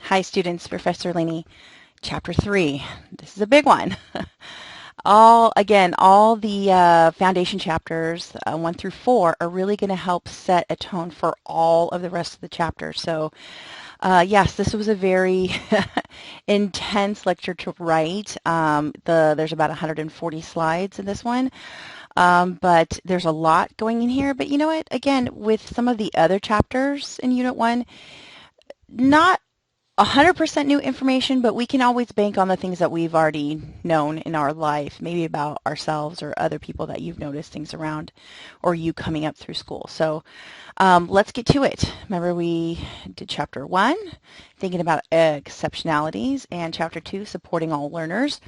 Hi students, Professor Laney, Chapter 3. This is a big one. All the foundation chapters, 1 through 4, are really going to help set a tone for all of the rest of the chapters. So yes, this was a very intense lecture to write. There's about 140 slides in this one, but there's a lot going in here. But you know what? Again, with some of the other chapters in Unit 1, not 100% new information, but we can always bank on the things that we've already known in our life, maybe about ourselves or other people that you've noticed things around, or you coming up through school. So let's get to it. Remember, we did Chapter 1, thinking about exceptionalities, and Chapter 2, supporting all learners.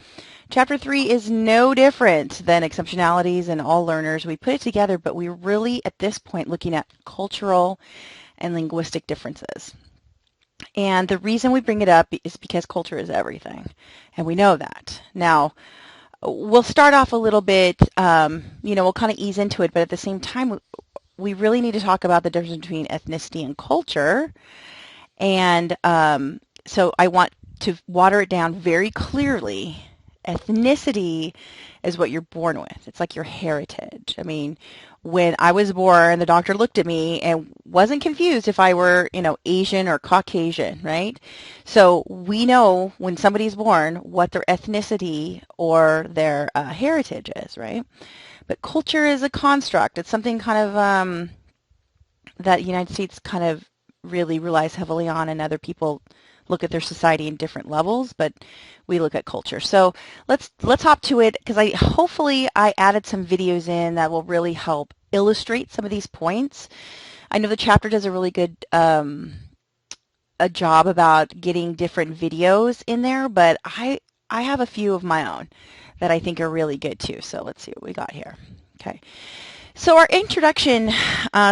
Chapter 3 is no different than exceptionalities and all learners. We put it together, but we're really, at this point, looking at cultural and linguistic differences. And the reason we bring it up is because culture is everything, and we know that. Now, we'll start off a little bit, we'll kind of ease into it, but at the same time, we really need to talk about the difference between ethnicity and culture. And so I want to water it down very clearly. Ethnicity is what you're born with. It's like your heritage. I mean, when I was born, the doctor looked at me and wasn't confused if I were, Asian or Caucasian, right? So we know when somebody's born what their ethnicity or their heritage is, right? But culture is a construct. It's something kind of that the United States kind of really relies heavily on, and other people look at their society in different levels, but we look at culture. So let's hop to it, because hopefully I added some videos in that will really help illustrate some of these points. I know the chapter does a really good a job about getting different videos in there, but I have a few of my own that I think are really good too. So let's see what we got here. Okay. So our introduction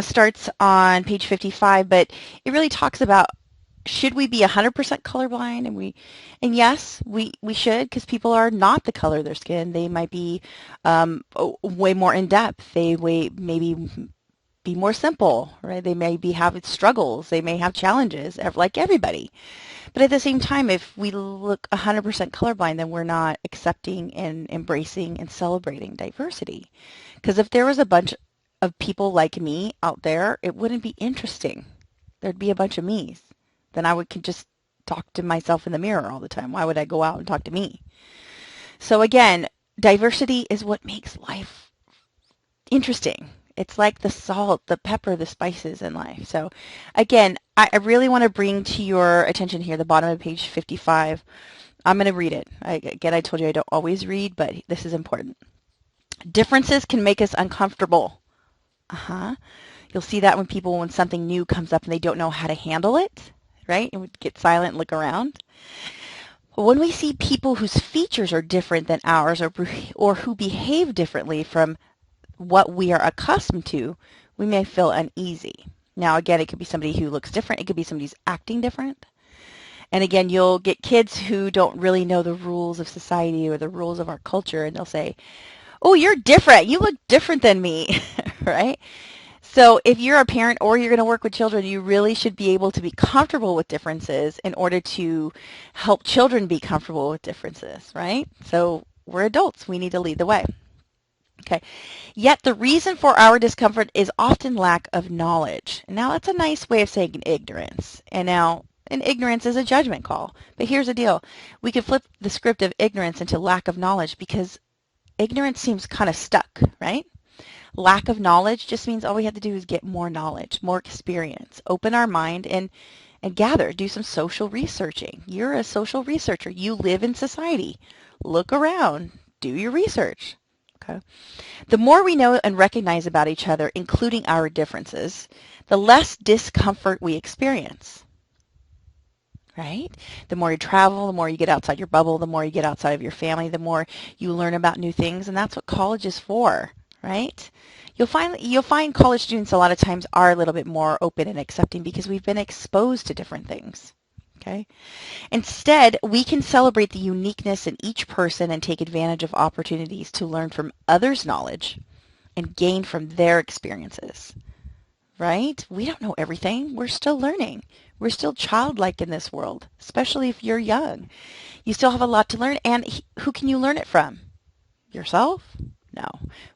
starts on page 55, but it really talks about, should we be 100% colorblind? And yes, we should, because people are not the color of their skin. They might be way more in depth. They maybe be more simple, right? They may be having struggles. They may have challenges, like everybody. But at the same time, if we look 100% colorblind, then we're not accepting and embracing and celebrating diversity. Because if there was a bunch of people like me out there, it wouldn't be interesting. There'd be a bunch of me's. Then I could just talk to myself in the mirror all the time. Why would I go out and talk to me? So again, diversity is what makes life interesting. It's like the salt, the pepper, the spices in life. So again, I really want to bring to your attention here the bottom of page 55. I'm going to read it. I told you I don't always read, but this is important. Differences can make us uncomfortable. You'll see that when something new comes up and they don't know how to handle it, right? And we get silent and look around. When we see people whose features are different than ours, or who behave differently from what we are accustomed to, we may feel uneasy. Now, again, it could be somebody who looks different. It could be somebody who's acting different. And again, you'll get kids who don't really know the rules of society or the rules of our culture, and they'll say, "Oh, you're different. You look different than me," right? So if you're a parent or you're going to work with children, you really should be able to be comfortable with differences in order to help children be comfortable with differences, right? So we're adults. We need to lead the way. Okay. Yet the reason for our discomfort is often lack of knowledge. And now that's a nice way of saying ignorance. And ignorance is a judgment call. But here's the deal. We could flip the script of ignorance into lack of knowledge, because ignorance seems kind of stuck, right? Lack of knowledge just means all we have to do is get more knowledge, more experience, open our mind and gather, do some social researching. You're a social researcher. You live in society. Look around, do your research. Okay. The more we know and recognize about each other, including our differences, the less discomfort we experience. Right? The more you travel, the more you get outside your bubble, the more you get outside of your family, the more you learn about new things, and that's what college is for, right? You'll find college students a lot of times are a little bit more open and accepting because we've been exposed to different things. Okay? Instead, we can celebrate the uniqueness in each person and take advantage of opportunities to learn from others' knowledge and gain from their experiences. right? We don't know everything. We're still learning. We're still childlike in this world, especially if you're young. You still have a lot to learn, and who can you learn it from? Yourself? No.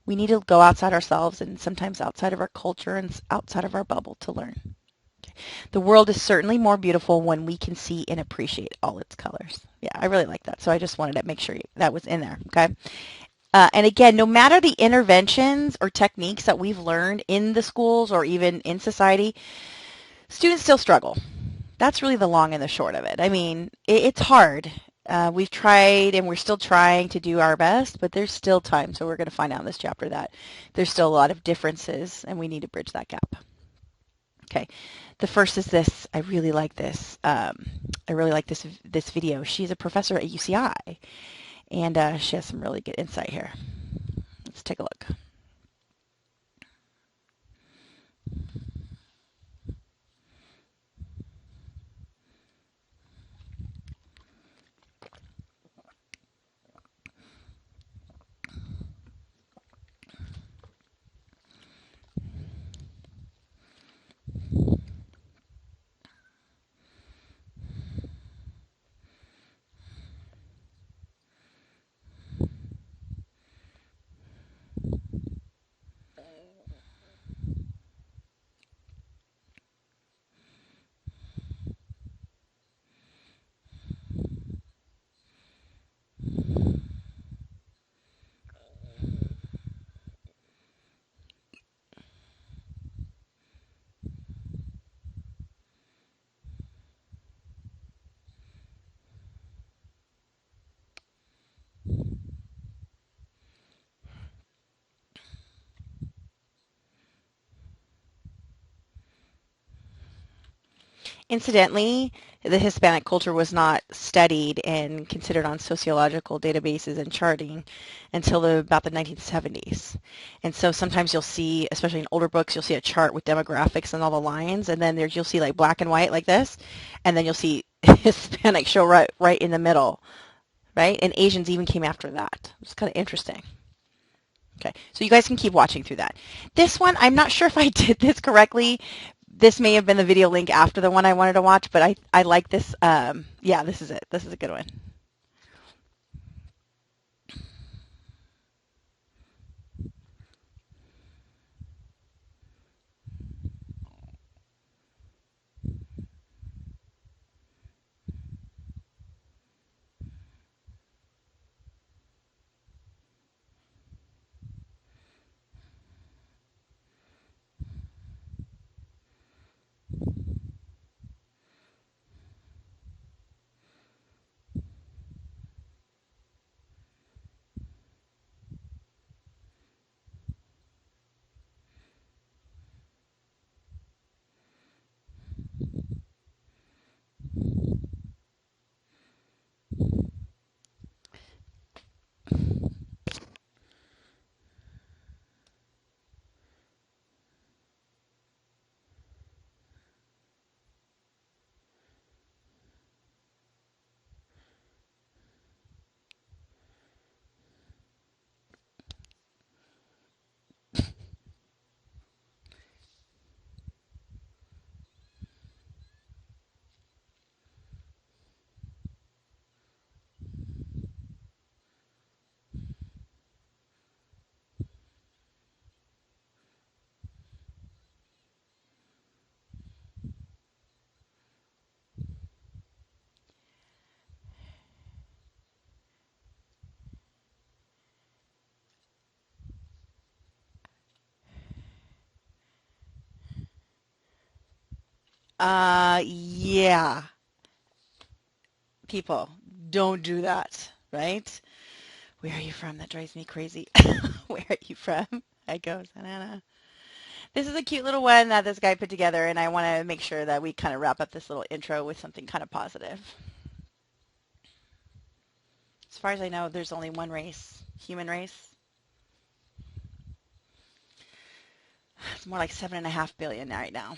We need to go outside ourselves and sometimes outside of our culture and outside of our bubble to learn. The world is certainly more beautiful when we can see and appreciate all its colors. Yeah, I really like that. So I just wanted to make sure that was in there. Okay. And again, no matter the interventions or techniques that we've learned in the schools or even in society, students still struggle. That's really the long and the short of it. I mean, it's hard. We've tried and we're still trying to do our best, but there's still time. So we're going to find out in this chapter that there's still a lot of differences and we need to bridge that gap. Okay. The first is this. I really like this. I really like this video. She's a professor at UCI, and she has some really good insight here. Let's take a look. Incidentally, the Hispanic culture was not studied and considered on sociological databases and charting until about the 1970s. And so sometimes you'll see, especially in older books, you'll see a chart with demographics and all the lines, and then you'll see like black and white like this, and then you'll see Hispanic show right in the middle, right? And Asians even came after that. It's kind of interesting. Okay, so you guys can keep watching through that. This one, I'm not sure if I did this correctly. This may have been the video link after the one I wanted to watch, but I like this. Yeah, this is it. This is a good one. Yeah, people, don't do that, right? Where are you from? That drives me crazy. Where are you from? I go, Savannah. This is a cute little one that this guy put together, and I want to make sure that we kind of wrap up this little intro with something kind of positive. As far as I know, there's only one race, human race. It's more like 7.5 billion right now.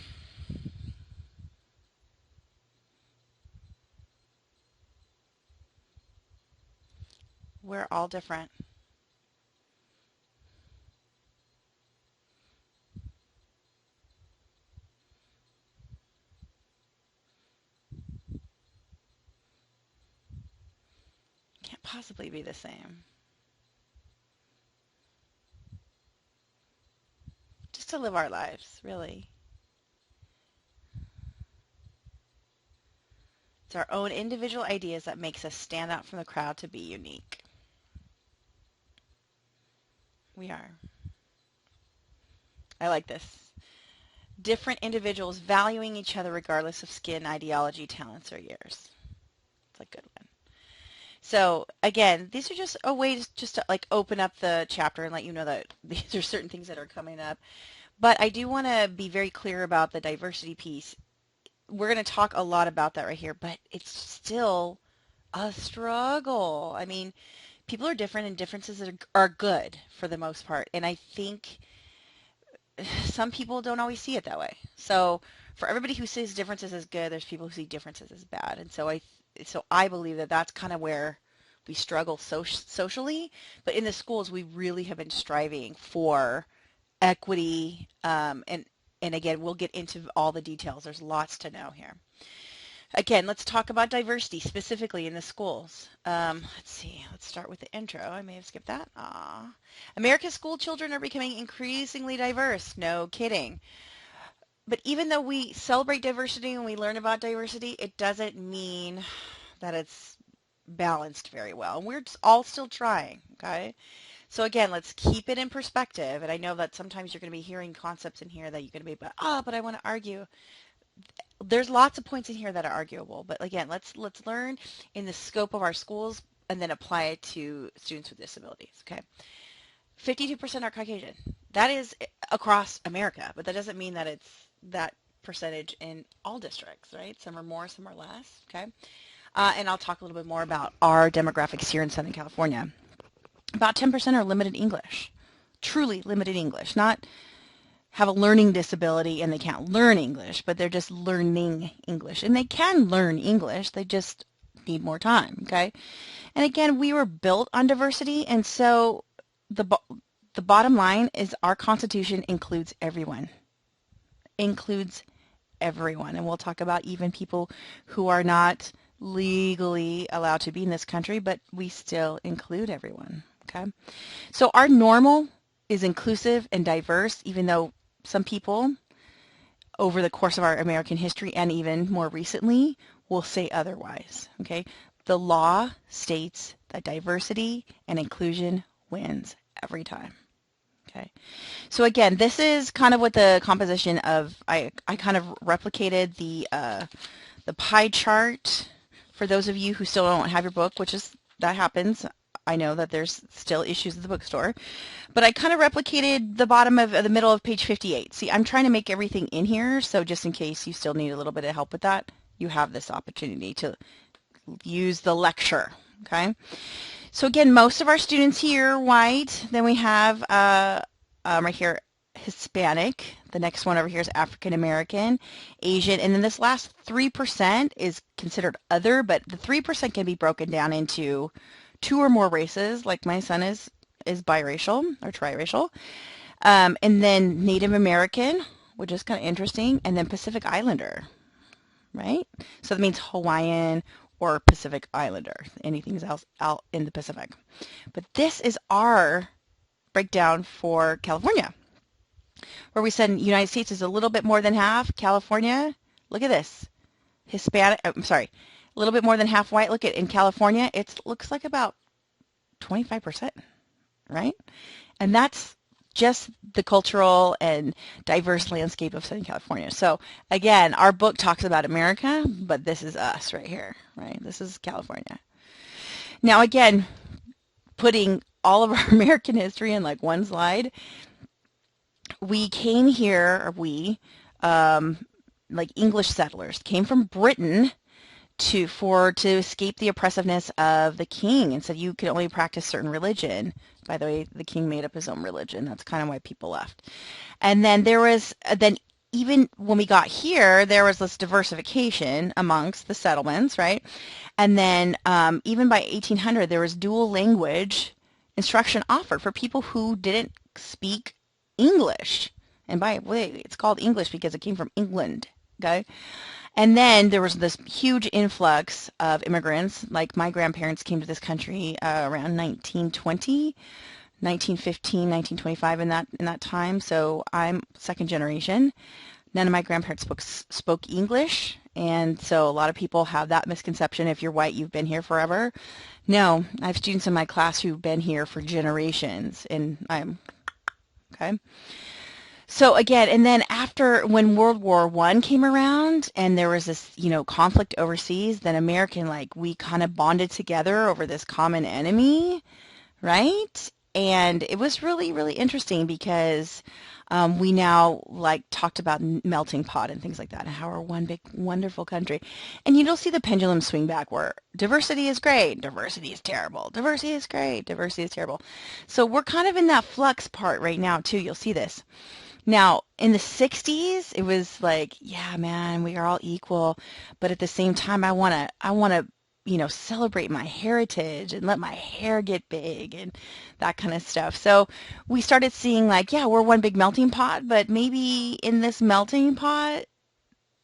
We're all different. possibly be the same? Just to live our lives, really. It's our own individual ideas that makes us stand out from the crowd to be unique. We are. I like this. Different individuals valuing each other regardless of skin, ideology, talents, or years. It's a good one. So again, these are just a way just to like open up the chapter and let you know that these are certain things that are coming up. But I do want to be very clear about the diversity piece. We're going to talk a lot about that right here, but it's still a struggle. I mean, people are different and differences are good for the most part. And I think some people don't always see it that way. So for everybody who sees differences as good, there's people who see differences as bad. And so I believe that that's kind of where we struggle socially. But in the schools, we really have been striving for equity. And again, we'll get into all the details. There's lots to know here. Again, let's talk about diversity specifically in the schools. Let's see. Let's start with the intro. I may have skipped that. America's school children are becoming increasingly diverse. No kidding. But even though we celebrate diversity and we learn about diversity, it doesn't mean that it's balanced very well. And we're all still trying, okay? So again, let's keep it in perspective. And I know that sometimes you're going to be hearing concepts in here that you're going to be, but I want to argue. There's lots of points in here that are arguable, but again, let's learn in the scope of our schools and then apply it to students with disabilities. Okay, 52% are Caucasian. That is across America, but that doesn't mean that it's that percentage in all districts, right? Some are more, some are less. Okay, and I'll talk a little bit more about our demographics here in Southern California. About 10% are limited English, truly limited English, not have a learning disability and they can't learn English, but they're just learning English. And they can learn English, they just need more time, okay? And again, we were built on diversity, and so the bottom line is our Constitution includes everyone. Includes everyone. And we'll talk about even people who are not legally allowed to be in this country, but we still include everyone, okay? So our normal is inclusive and diverse, even though some people over the course of our American history and even more recently will say otherwise, okay? The law states that diversity and inclusion wins every time, okay? So again, this is kind of what the composition of, I kind of replicated the pie chart for those of you who still don't have your book, which is, that happens. I know that there's still issues at the bookstore, but I kind of replicated the bottom of the middle of page 58. See, I'm trying to make everything in here, so just in case you still need a little bit of help with that, you have this opportunity to use the lecture, okay? So again, most of our students here are white. Then we have right here, Hispanic. The next one over here is African American, Asian, and then this last 3% is considered other, but the 3% can be broken down into 2 or more races, like my son is biracial or triracial, and then Native American, which is kind of interesting, and then Pacific Islander, right? So that means Hawaiian or Pacific Islander, anything else out in the Pacific. But this is our breakdown for California, where we said United States is a little bit more than half. California, look at this, Hispanic, I'm sorry, a little bit more than half white. Look at in California, it looks like about 25%, right? And that's just the cultural and diverse landscape of Southern California. So again, our book talks about America, but this is us right here, right? This is California. Now again, putting all of our American history in like one slide, we came here, or we, like English settlers, came from Britain to escape the oppressiveness of the king, and said you could only practice certain religion. By the way, the king made up his own religion. That's kind of why people left. And then there was, even when we got here, there was this diversification amongst the settlements, right? And then even by 1800, there was dual language instruction offered for people who didn't speak English. And by the way, it's called English because it came from England, Okay. And then there was this huge influx of immigrants. Like my grandparents came to this country around 1920, 1915, 1925 in that time. So I'm second generation. None of my grandparents spoke English, and so a lot of people have that misconception. If you're white, you've been here forever. No, I have students in my class who've been here for generations, and I'm okay. So again, and then after when World War I came around and there was this, conflict overseas, then American, like, we kind of bonded together over this common enemy, right? And it was really, really interesting because we now like talked about melting pot and things like that and how we're one big, wonderful country. And you'll see the pendulum swing back where diversity is great, diversity is terrible, diversity is great, diversity is terrible. So we're kind of in that flux part right now too. You'll see this. Now, in the 60s, it was like, yeah, man, we are all equal, but at the same time, I want to, celebrate my heritage and let my hair get big and that kind of stuff. So we started seeing like, yeah, we're one big melting pot, but maybe in this melting pot,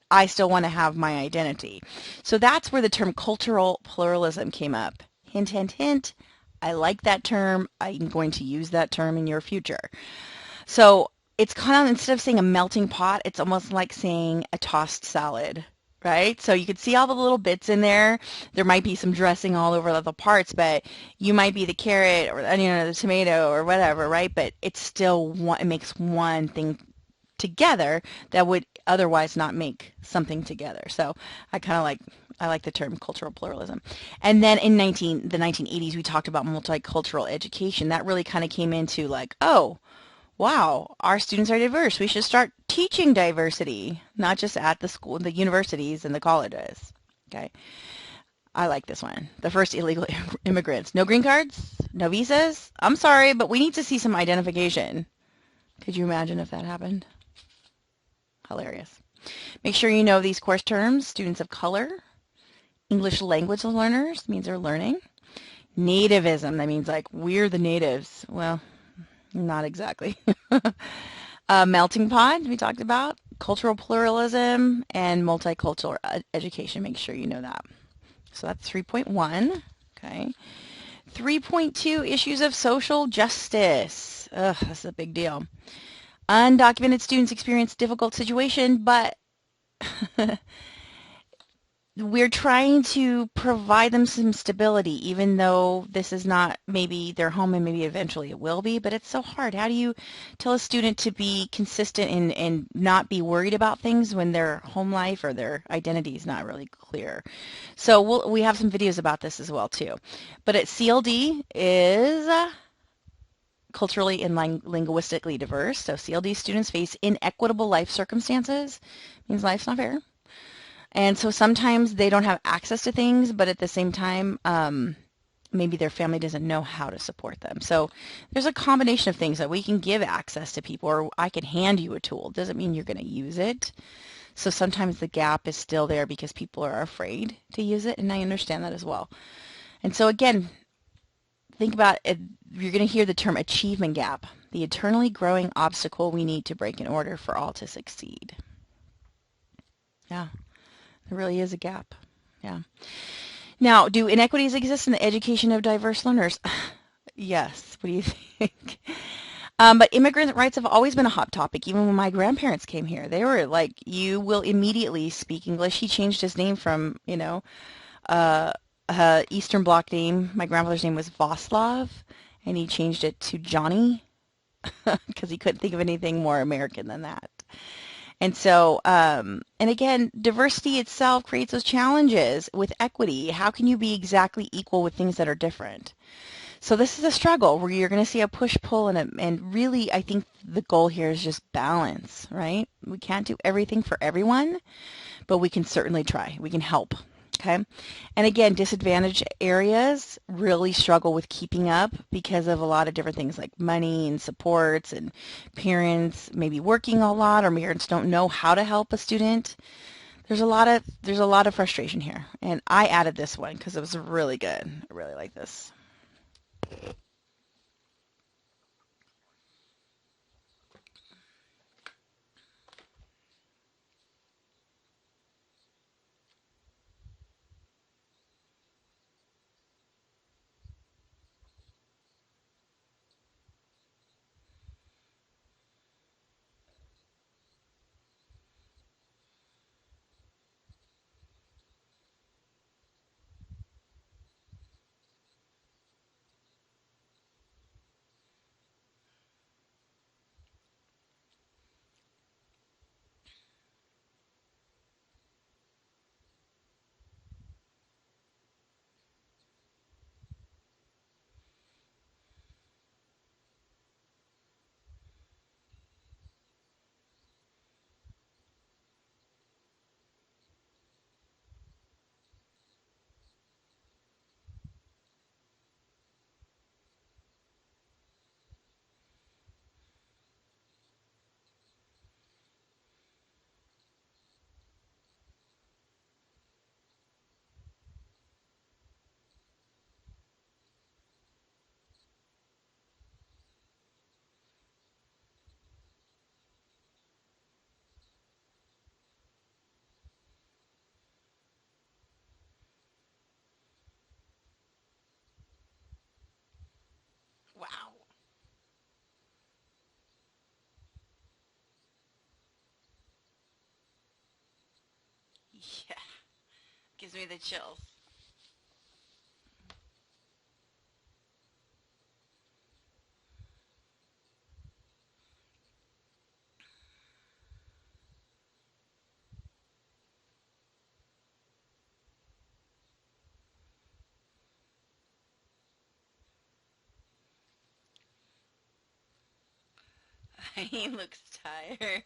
I still want to have my identity. So that's where the term cultural pluralism came up. Hint, hint, hint. I like that term. I'm going to use that term in your future. So it's kind of, instead of saying a melting pot, it's almost like saying a tossed salad, right? So you could see all the little bits in there. There might be some dressing all over the parts, but you might be the carrot or the onion or the tomato or whatever, right? But it's still one, it makes one thing together that would otherwise not make something together. So I like the term cultural pluralism. And then in the 1980s, we talked about multicultural education. That really kind of came into like, oh, wow, our students are diverse. We should start teaching diversity, not just at the school, the universities and the colleges. Okay. I like this one. The first illegal immigrants. No green cards, no visas. I'm sorry, but we need to see some identification. Could you imagine if that happened? Hilarious. Make sure you know these course terms. Students of color. English language learners means they're learning. Nativism, that means like we're the natives. Well, not exactly. Melting pot, we talked about. Cultural pluralism and multicultural education. Make sure you know that. So that's 3.1. Okay. 3.2, issues of social justice. Ugh, that's a big deal. Undocumented students experience difficult situation, but we're trying to provide them some stability, even though this is not maybe their home and maybe eventually it will be, but it's so hard. How do you tell a student to be consistent and not be worried about things when their home life or their identity is not really clear? So we have some videos about this as well too. But at CLD is culturally and linguistically diverse. So CLD students face inequitable life circumstances. Means life's not fair. And so sometimes they don't have access to things, but at the same time, maybe their family doesn't know how to support them. So there's a combination of things that we can give access to people, or I can hand you a tool. Doesn't mean you're going to use it. So sometimes the gap is still there because people are afraid to use it, and I understand that as well. And so again, think about it. You're going to hear the term achievement gap, the eternally growing obstacle we need to break in order for all to succeed. Yeah. There really is a gap. Yeah. Now, do inequities exist in the education of diverse learners? Yes. What do you think? But immigrant rights have always been a hot topic. Even when my grandparents came here, they were like, you will immediately speak English. He changed his name from, Eastern Bloc name. My grandfather's name was Vaslav, and he changed it to Johnny because he couldn't think of anything more American than that. And so, and again, diversity itself creates those challenges with equity. How can you be exactly equal with things that are different? So this is a struggle where you're going to see a push-pull and really, I think the goal here is just balance, right? We can't do everything for everyone, but we can certainly try. We can help. Okay. And again, disadvantaged areas really struggle with keeping up because of a lot of different things like money and supports and parents maybe working a lot or parents don't know how to help a student. There's a lot of frustration here. And I added this one because it was really good. I really like this. Yeah, gives me the chills. He looks tired.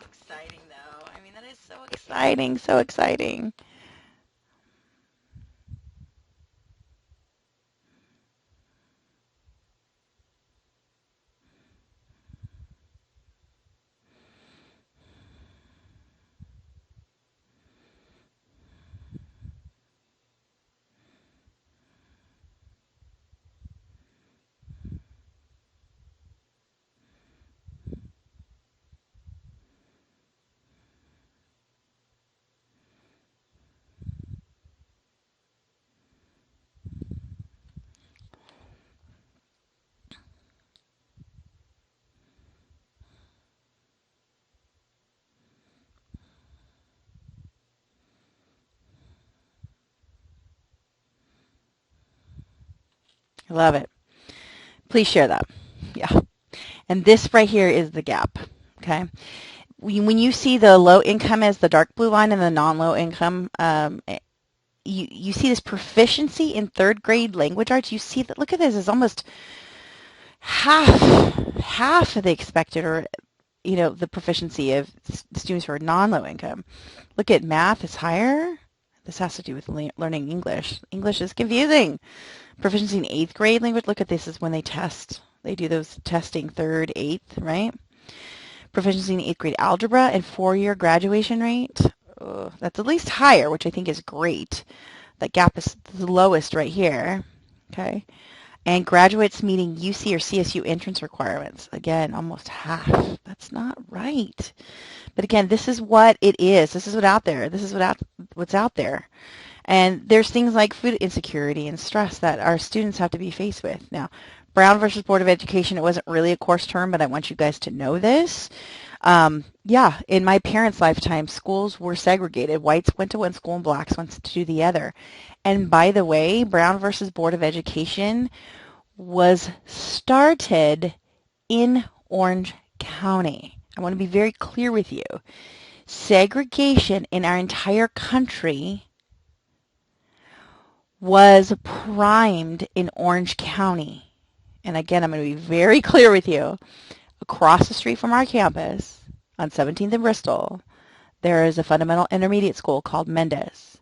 Exciting though. I mean, that is so exciting, so exciting. I love it. Please share that. Yeah. And this right here is the gap. Okay. When you see the low income as the dark blue line and the non-low income, you see this proficiency in third grade language arts. You see that, look at this, it's almost half of the expected, or the proficiency of students who are non-low income. Look at math is higher. This has to do with learning English. English is confusing. Proficiency in 8th grade language. Look at this is when they test. They do those testing 3rd, 8th, right? Proficiency in 8th grade algebra and 4-year graduation rate. That's at least higher, which I think is great. That gap is the lowest right here. Okay. And graduates meeting UC or CSU entrance requirements. Again, almost half. That's not right. But again, this is what it is. This is what's out there. This is what's out there. And there's things like food insecurity and stress that our students have to be faced with. Now, Brown versus Board of Education, it wasn't really a course term, but I want you guys to know this. Yeah, in my parents' lifetime, schools were segregated. Whites went to one school and blacks went to the other. And by the way, Brown versus Board of Education was started in Orange County. I want to be very clear with you. Segregation in our entire country was primed in Orange County. And again, I'm going to be very clear with you. Across the street from our campus on 17th and Bristol, there is a fundamental intermediate school called Mendez.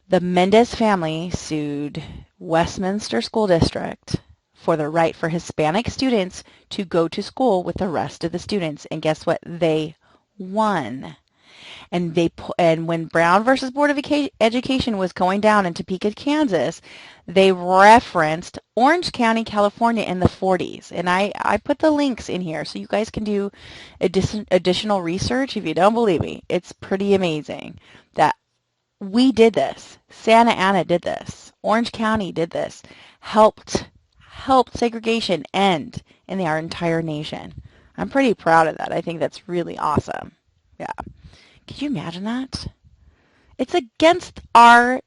The Mendez family sued Westminster School District for the right for Hispanic students to go to school with the rest of the students. And guess what? They won. And when Brown versus Board of Education was going down in Topeka, Kansas, they referenced Orange County, California in the 40s. And I put the links in here so you guys can do additional research if you don't believe me. It's pretty amazing that we did this. Santa Ana did this. Orange County did this. Helped segregation end in our entire nation. I'm pretty proud of that. I think that's really awesome. Yeah. Could you imagine that? It's against our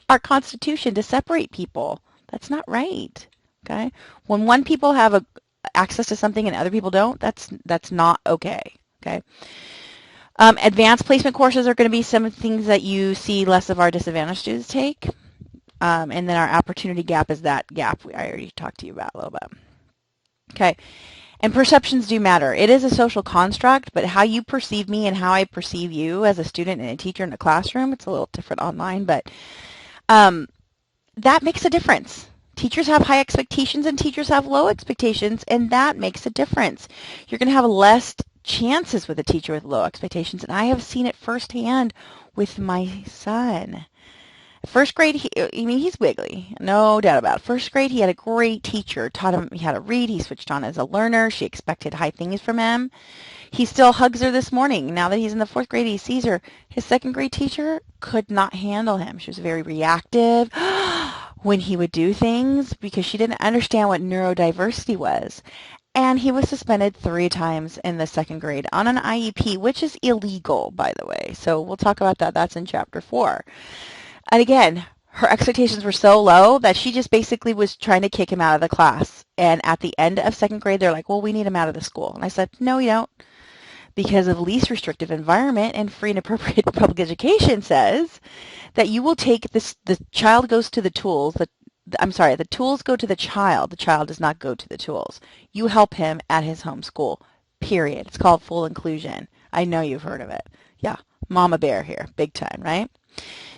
our Constitution to separate people. That's not right. Okay? When one people have access to something and other people don't, that's not okay. Okay? Advanced placement courses are going to be some things that you see less of our disadvantaged students take. And then our opportunity gap is that gap I already talked to you about a little bit. Okay. And perceptions do matter. It is a social construct, but how you perceive me and how I perceive you as a student and a teacher in a classroom, it's a little different online, but that makes a difference. Teachers have high expectations and teachers have low expectations, and that makes a difference. You're going to have less chances with a teacher with low expectations, and I have seen it firsthand with my son. First grade, he's wiggly, no doubt about it. First grade, he had a great teacher, taught him how to read. He switched on as a learner. She expected high things from him. He still hugs her this morning. Now that he's in the 4th grade, he sees her. His 2nd grade teacher could not handle him. She was very reactive when he would do things because she didn't understand what neurodiversity was. and he was suspended 3 times in the 2nd grade on an IEP, which is illegal, by the way. So we'll talk about that. That's in chapter 4. And again, her expectations were so low that she just basically was trying to kick him out of the class. And at the end of 2nd grade, they're like, well, we need him out of the school. And I said, no, you don't. Because of least restrictive environment and free and appropriate public education says that you will take this, the child goes to the tools, the tools go to the child does not go to the tools. You help him at his home school, period. It's called full inclusion. I know you've heard of it. Yeah, mama bear here, big time, right?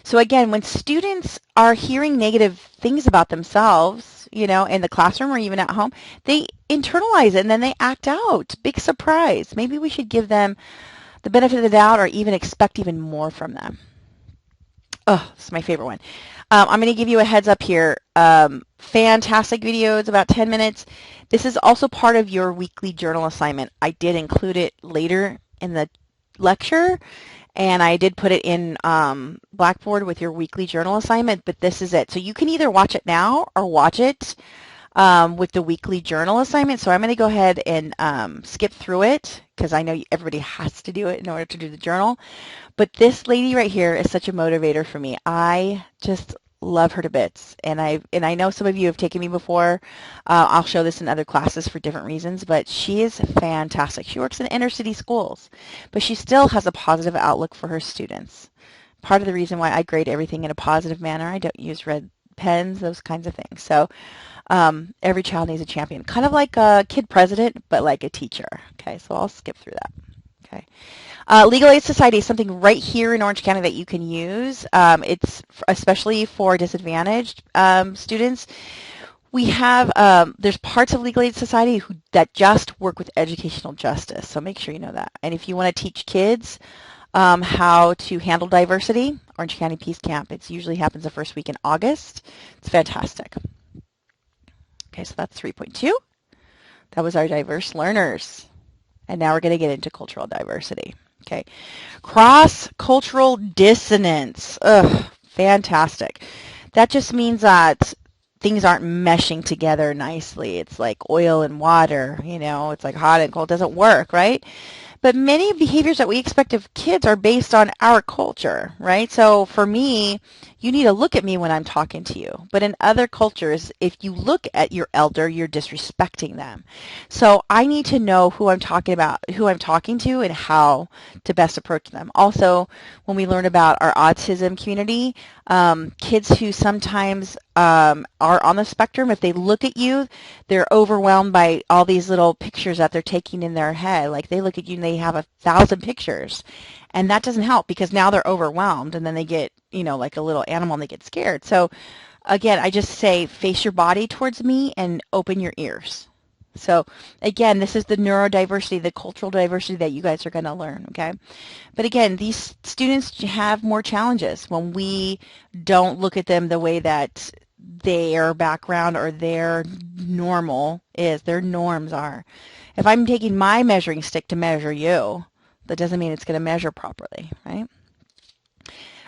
So again, when students are hearing negative things about themselves, you know, in the classroom or even at home, they internalize it and then they act out. Big surprise. Maybe we should give them the benefit of the doubt or even expect even more from them. Oh, this is my favorite one. I'm going to give you a heads up here. Fantastic video. It's about 10 minutes. This is also part of your weekly journal assignment. I did include it later in the lecture, and I did put it in Blackboard with your weekly journal assignment, but this is it. So you can either watch it now or watch it with the weekly journal assignment. So I'm going to go ahead and skip through it because I know everybody has to do it in order to do the journal. But this lady right here is such a motivator for me. I just love her to bits. And I know some of you have taken me before. I'll show this in other classes for different reasons, but she is fantastic. She works in inner city schools, but she still has a positive outlook for her students. Part of the reason why I grade everything in a positive manner, I don't use red pens, those kinds of things. So every child needs a champion, kind of like a kid president, but like a teacher. Okay, so I'll skip through that. Okay. Legal Aid Society is something right here in Orange County that you can use. It's especially for disadvantaged students. We have, there's parts of Legal Aid Society that just work with educational justice, so make sure you know that. And if you want to teach kids how to handle diversity, Orange County Peace Camp, it usually happens the first week in August. It's fantastic. Okay, so that's 3.2. That was our diverse learners. And now we're going to get into cultural diversity. Okay, cross-cultural dissonance. Ugh, fantastic. That just means that things aren't meshing together nicely. It's like oil and water, you know, it's like hot and cold. It doesn't work, right? But many behaviors that we expect of kids are based on our culture, right? So for me, you need to look at me when I'm talking to you. But in other cultures, if you look at your elder, you're disrespecting them. So I need to know who I'm talking about, who I'm talking to, and how to best approach them. Also, when we learn about our autism community, kids who sometimes are on the spectrum, if they look at you, they're overwhelmed by all these little pictures that they're taking in their head. Like they look at you and they have 1,000 pictures. And that doesn't help because now they're overwhelmed and then they get, you know, like a little animal and they get scared. So again, I just say face your body towards me and open your ears. So again, this is the neurodiversity, the cultural diversity that you guys are going to learn, okay? But again, these students have more challenges when we don't look at them the way that their background or their normal is, their norms are. If I'm taking my measuring stick to measure you, that doesn't mean it's going to measure properly, right?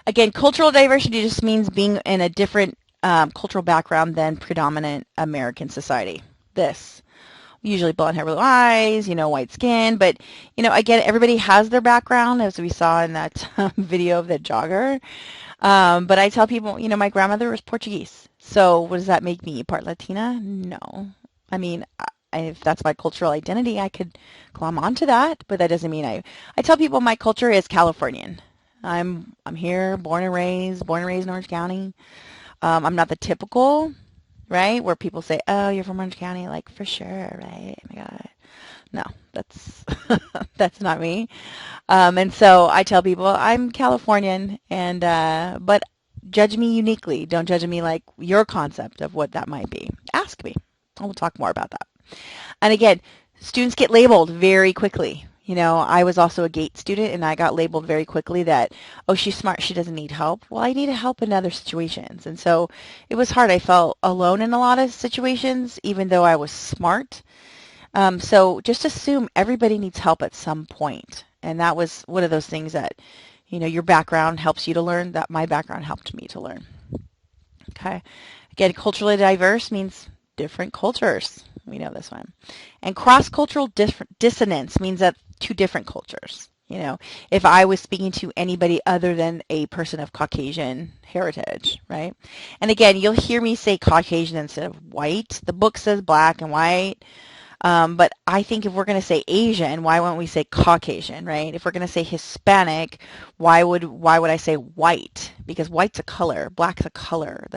Again, cultural diversity just means being in a different cultural background than predominant American society. This. Usually blonde hair, blue eyes, you know, white skin, but, you know, again, everybody has their background, as we saw in that video of the jogger. But I tell people, you know, my grandmother was Portuguese. So what does that make me? Part Latina? No. I mean, if that's my cultural identity, I could glom onto that, but that doesn't mean I tell people my culture is Californian. I'm here, born and raised in Orange County. I'm not the typical, right, where people say, oh, you're from Orange County, like, for sure, right? Oh my God. No, that's that's not me. And so I tell people I'm Californian, and but judge me uniquely. Don't judge me like your concept of what that might be. Ask me. We'll talk more about that. And again, students get labeled very quickly. You know, I was also a GATE student, and I got labeled very quickly that, oh, she's smart, she doesn't need help. Well, I needed help in other situations. And so it was hard. I felt alone in a lot of situations, even though I was smart. So just assume everybody needs help at some point. And that was one of those things that, you know, your background helps you to learn, that my background helped me to learn. Okay. Again, culturally diverse means different cultures. We know this one. And cross-cultural dissonance means that two different cultures. If I was speaking to anybody other than a person of Caucasian heritage, right? And again, you'll hear me say Caucasian instead of white. The book says black and white. But I think if we're going to say Asian, why wouldn't we say Caucasian, right? If we're going to say Hispanic, why would I say white? Because white's a color, black's a color.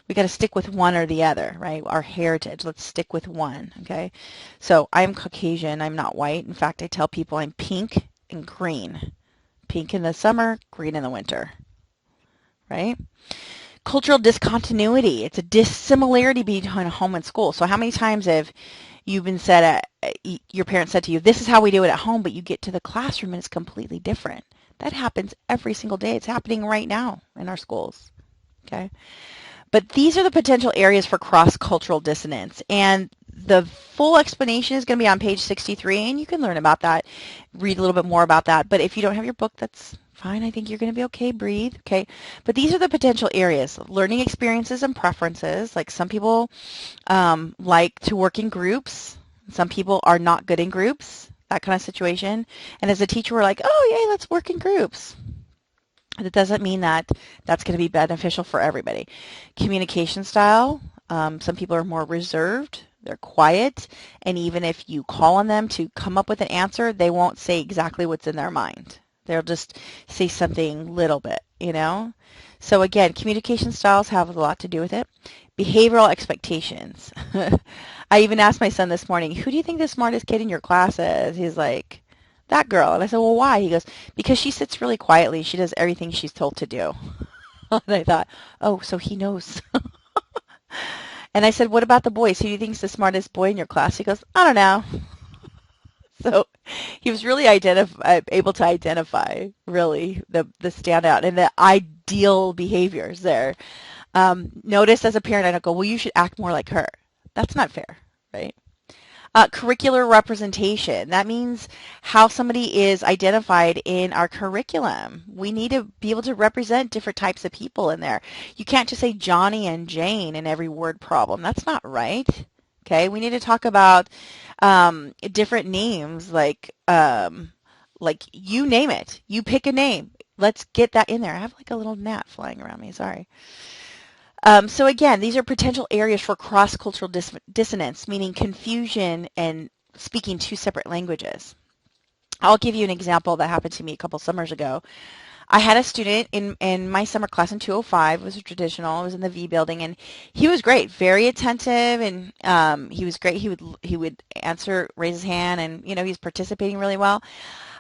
We got to stick with one or the other, right? Our heritage, let's stick with one, okay? So I'm Caucasian, I'm not white. In fact, I tell people I'm pink and green. Pink in the summer, green in the winter, right? Cultural discontinuity. It's a dissimilarity between home and school. So how many times have you've been said, your parents said to you, this is how we do it at home, but you get to the classroom and it's completely different. That happens every single day. It's happening right now in our schools, okay? But these are the potential areas for cross-cultural dissonance. And the full explanation is going to be on page 63, and you can learn about that, read a little bit more about that. But if you don't have your book, that's fine. I think you're going to be okay. Breathe, okay? But these are the potential areas. Learning experiences and preferences. Like some people like to work in groups. Some people are not good in groups, that kind of situation. And as a teacher, we're like, oh, yay, let's work in groups. That doesn't mean that that's going to be beneficial for everybody. Communication style. Some people are more reserved. They're quiet. And even if you call on them to come up with an answer, they won't say exactly what's in their mind. They'll just say something little bit, So again, communication styles have a lot to do with it. Behavioral expectations. I even asked my son this morning, who do you think the smartest kid in your class is? He's like, that girl. And I said, well, why? He goes, because she sits really quietly. She does everything she's told to do. And I thought, oh, so he knows. And I said, what about the boys? Who do you think is the smartest boy in your class? He goes, I don't know. So he was really able to identify really the standout and the ideal behaviors there. Notice as a parent, I don't go, well, you should act more like her. That's not fair, right? Curricular representation. That means how somebody is identified in our curriculum. We need to be able to represent different types of people in there. You can't just say Johnny and Jane in every word problem. That's not right. Okay, we need to talk about different names, like you name it. You pick a name. Let's get that in there. I have like a little gnat flying around me. Sorry. So again, these are potential areas for cross-cultural dissonance, meaning confusion and speaking two separate languages. I'll give you an example that happened to me a couple summers ago. I had a student in my summer class in 205. It was a traditional. It was in the V building, and he was great, very attentive, and he was great. He would answer, raise his hand, and he was participating really well.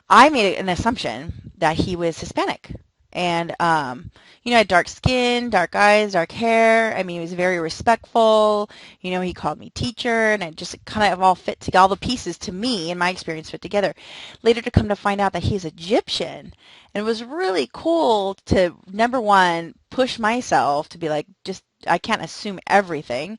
I made an assumption that he was Hispanic. And, had dark skin, dark eyes, dark hair. I mean, he was very respectful. He called me teacher, and it just kind of all the pieces to me, in my experience, fit together. Later to come to find out that he's Egyptian. And it was really cool to, number one, push myself to be like, I can't assume everything.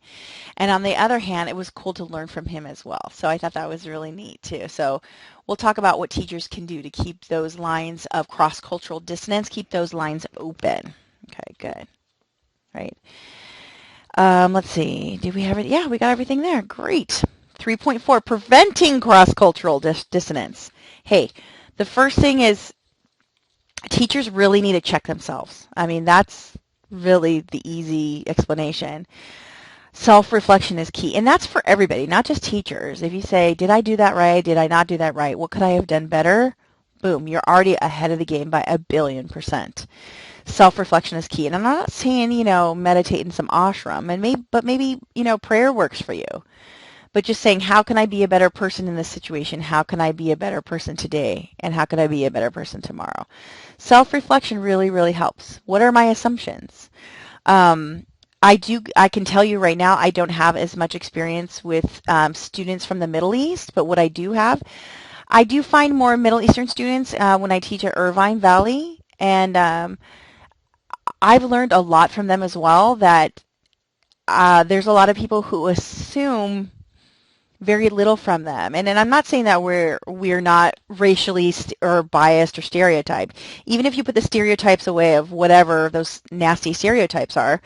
And on the other hand, it was cool to learn from him as well. So I thought that was really neat too. So we'll talk about what teachers can do to keep those lines of cross-cultural dissonance, keep those lines open. Okay, good. Right. Let's see. Did we have it? Yeah, we got everything there. Great. 3.4, preventing cross-cultural dissonance. Hey, the first thing is teachers really need to check themselves. I mean, that's really the easy explanation. Self-reflection is key, and that's for everybody, not just teachers. If you say, did I do that right? Did I not do that right? What could I have done better? Boom, you're already ahead of the game by 1,000,000,000%. Self-reflection is key, and I'm not saying, meditate in some ashram, but maybe, prayer works for you. But just saying, how can I be a better person in this situation? How can I be a better person today? And how can I be a better person tomorrow? Self-reflection really, really helps. What are my assumptions? I can tell you right now, I don't have as much experience with students from the Middle East, but what I do have, I do find more Middle Eastern students when I teach at Irvine Valley, and I've learned a lot from them as well, that there's a lot of people who assume very little from them. And I'm not saying that we're not racially or biased or stereotyped. Even if you put the stereotypes away of whatever those nasty stereotypes are,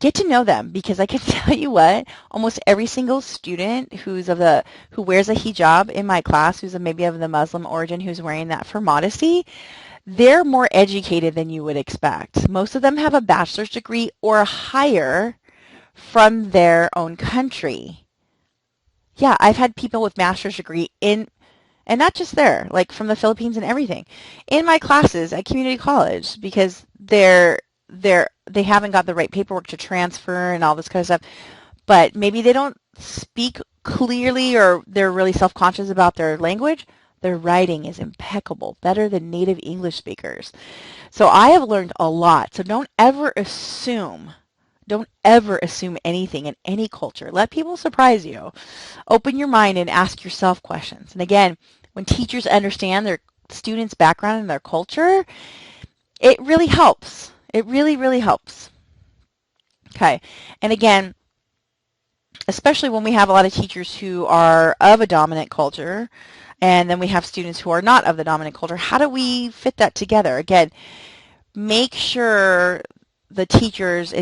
get to know them, because I can tell you what, almost every single student who wears a hijab in my class, who's maybe of the Muslim origin, who's wearing that for modesty, they're more educated than you would expect. Most of them have a bachelor's degree or higher from their own country. Yeah, I've had people with master's degree and not just there, like from the Philippines and everything, in my classes at community college, because they haven't got the right paperwork to transfer and all this kind of stuff. But maybe they don't speak clearly, or they're really self-conscious about their language. Their writing is impeccable, better than native English speakers. So I have learned a lot. So don't ever assume anything in any culture. Let people surprise you. Open your mind and ask yourself questions. And again, when teachers understand their students' background and their culture, it really helps. It really, really helps. Okay. And again, especially when we have a lot of teachers who are of a dominant culture, and then we have students who are not of the dominant culture, how do we fit that together? Again, make sure the teachers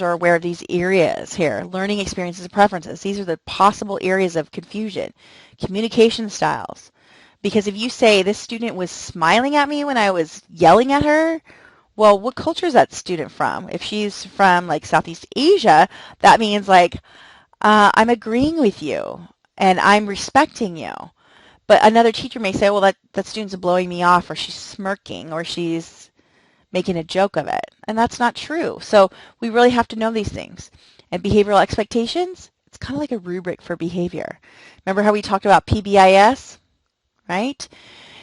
are aware of these areas here: learning experiences and preferences. These are the possible areas of confusion. Communication styles. Because if you say this student was smiling at me when I was yelling at her, well, what culture is that student from? If she's from like Southeast Asia, that means like, I'm agreeing with you and I'm respecting you. But another teacher may say, well, that student's blowing me off, or she's smirking, or she's making a joke of it. And that's not true. So we really have to know these things. And behavioral expectations, it's kind of like a rubric for behavior. Remember how we talked about PBIS, right?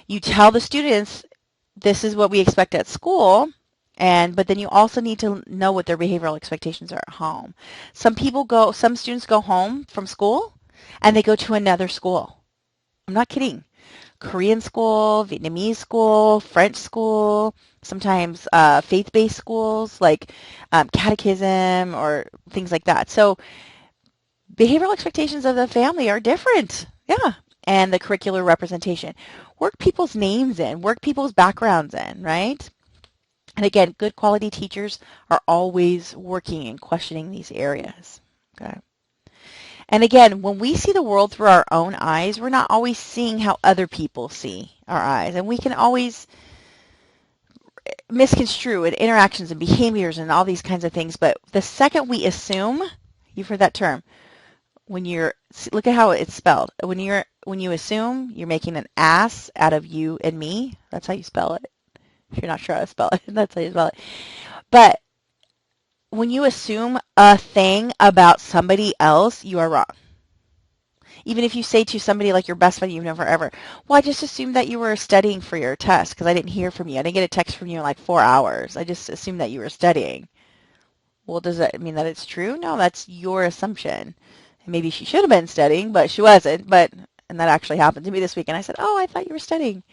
You tell the students, this is what we expect at school, but then you also need to know what their behavioral expectations are at home. Some students go home from school and they go to another school. I'm not kidding. Korean school, Vietnamese school, French school, sometimes faith-based schools like catechism or things like that. So behavioral expectations of the family are different. Yeah. And the curricular representation. Work people's names in, work people's backgrounds in, right? And again, good quality teachers are always working and questioning these areas. Okay. And again, when we see the world through our own eyes, we're not always seeing how other people see our eyes. And we can always misconstrue in interactions and behaviors and all these kinds of things. But the second we assume, you've heard that term, look at how it's spelled. When you assume, you're making an ass out of you and me. That's how you spell it. If you're not sure how to spell it, that's how you spell it. But when you assume a thing about somebody else, you are wrong. Even if you say to somebody like your best friend you've known forever, well, I just assumed that you were studying for your test because I didn't hear from you. I didn't get a text from you in like 4 hours. I just assumed that you were studying. Well, does that mean that it's true? No, that's your assumption. And maybe she should have been studying, but she wasn't. And that actually happened to me this week. And I said, oh, I thought you were studying.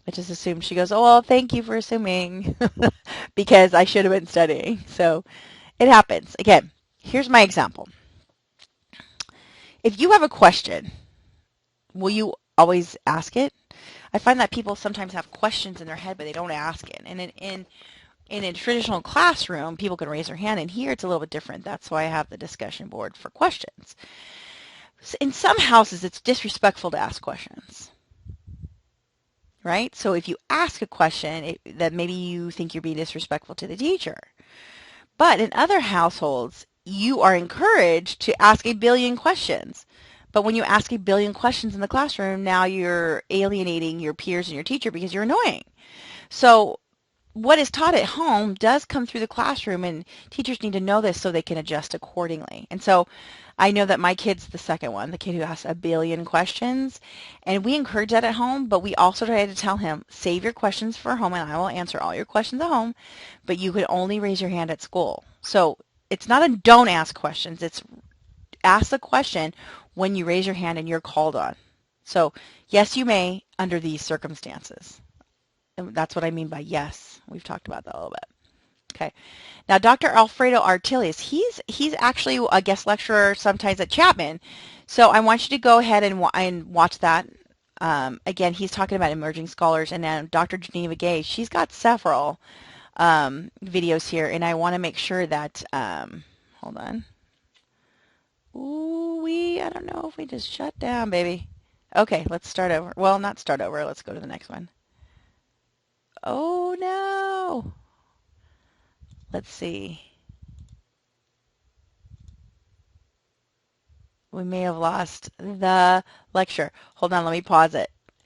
I just assumed. She goes, oh, well, thank you for assuming because I should have been studying. So it happens. Again, here's my example. If you have a question, will you always ask it? I find that people sometimes have questions in their head, but they don't ask it. And in a traditional classroom, people can raise their hand, and here it's a little bit different. That's why I have the discussion board for questions. In some houses, it's disrespectful to ask questions, right? So if you ask a question, that maybe you think you're being disrespectful to the teacher. But in other households, you are encouraged to ask a billion questions. But when you ask a billion questions in the classroom, now you're alienating your peers and your teacher because you're annoying. So what is taught at home does come through the classroom, and teachers need to know this so they can adjust accordingly. And so I know that my kid's the second one, the kid who asks a billion questions, and we encourage that at home, but we also try to tell him, save your questions for home, and I will answer all your questions at home, but you could only raise your hand at school. So it's not a don't ask questions, it's ask the question when you raise your hand and you're called on. So yes, you may under these circumstances. And that's what I mean by yes. We've talked about that a little bit. Okay. Now, Dr. Alfredo Artilius, he's actually a guest lecturer sometimes at Chapman. So I want you to go ahead and watch that. Again, he's talking about emerging scholars. And then Dr. Geneva Gay, she's got several videos here. And I want to make sure that, Hold on. Ooh, I don't know if we just shut down, baby. Okay, let's start over. Well, not start over. Let's go to the next one. Oh, no. Let's see. We may have lost the lecture. Hold on, let me pause it.